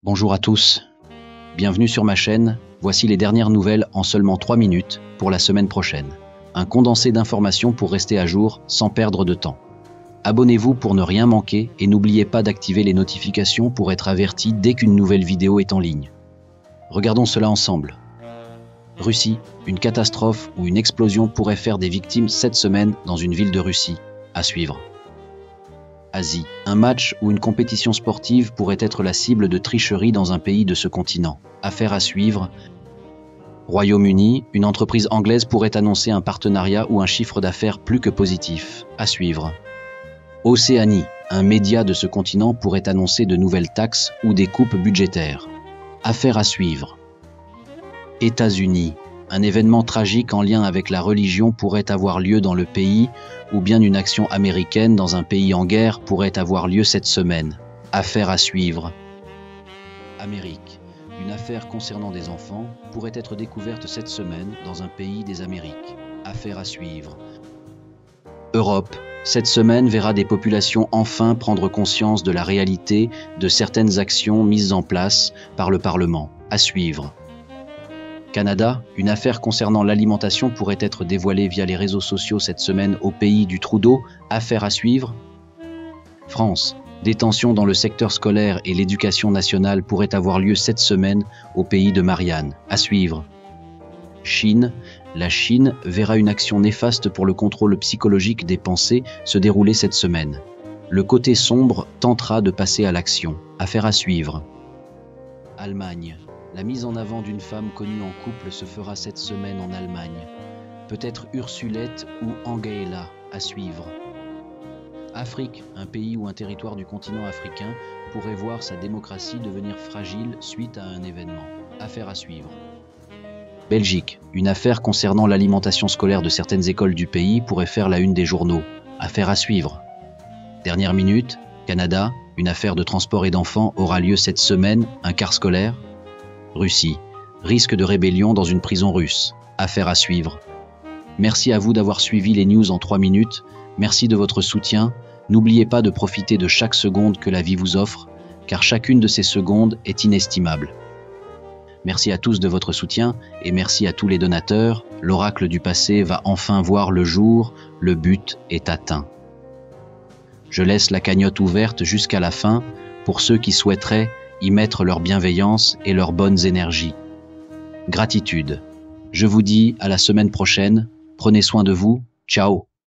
Bonjour à tous, bienvenue sur ma chaîne, voici les dernières nouvelles en seulement 3 minutes pour la semaine prochaine. Un condensé d'informations pour rester à jour sans perdre de temps. Abonnez-vous pour ne rien manquer et n'oubliez pas d'activer les notifications pour être averti dès qu'une nouvelle vidéo est en ligne. Regardons cela ensemble. Russie, une catastrophe ou une explosion pourrait faire des victimes cette semaine dans une ville de Russie. À suivre. Asie, un match ou une compétition sportive pourrait être la cible de tricherie dans un pays de ce continent. Affaire à suivre. Royaume-Uni, une entreprise anglaise pourrait annoncer un partenariat ou un chiffre d'affaires plus que positif. À suivre. Océanie, un média de ce continent pourrait annoncer de nouvelles taxes ou des coupes budgétaires. Affaire à suivre. États-Unis, un événement tragique en lien avec la religion pourrait avoir lieu dans le pays, ou bien une action américaine dans un pays en guerre pourrait avoir lieu cette semaine. Affaire à suivre. Amérique, une affaire concernant des enfants pourrait être découverte cette semaine dans un pays des Amériques. Affaire à suivre. Europe, cette semaine verra des populations enfin prendre conscience de la réalité de certaines actions mises en place par le Parlement. À suivre. Canada, une affaire concernant l'alimentation pourrait être dévoilée via les réseaux sociaux cette semaine au pays du Trudeau. Affaire à suivre. France, des tensions dans le secteur scolaire et l'éducation nationale pourraient avoir lieu cette semaine au pays de Marianne. À suivre. Chine, la Chine verra une action néfaste pour le contrôle psychologique des pensées se dérouler cette semaine. Le côté sombre tentera de passer à l'action. Affaire à suivre. Allemagne. La mise en avant d'une femme connue en couple se fera cette semaine en Allemagne. Peut-être Ursulette ou Angaela, à suivre. Afrique, un pays ou un territoire du continent africain pourrait voir sa démocratie devenir fragile suite à un événement. Affaire à suivre. Belgique, une affaire concernant l'alimentation scolaire de certaines écoles du pays pourrait faire la une des journaux. Affaire à suivre. Dernière minute, Canada, une affaire de transport et d'enfants aura lieu cette semaine, un car scolaire. Russie, risque de rébellion dans une prison russe. Affaire à suivre. Merci à vous d'avoir suivi les news en 3 minutes. Merci de votre soutien. N'oubliez pas de profiter de chaque seconde que la vie vous offre, car chacune de ces secondes est inestimable. Merci à tous de votre soutien et merci à tous les donateurs. L'oracle du passé va enfin voir le jour. Le but est atteint. Je laisse la cagnotte ouverte jusqu'à la fin pour ceux qui souhaiteraient y mettre leur bienveillance et leurs bonnes énergies. Gratitude. Je vous dis à la semaine prochaine. Prenez soin de vous. Ciao.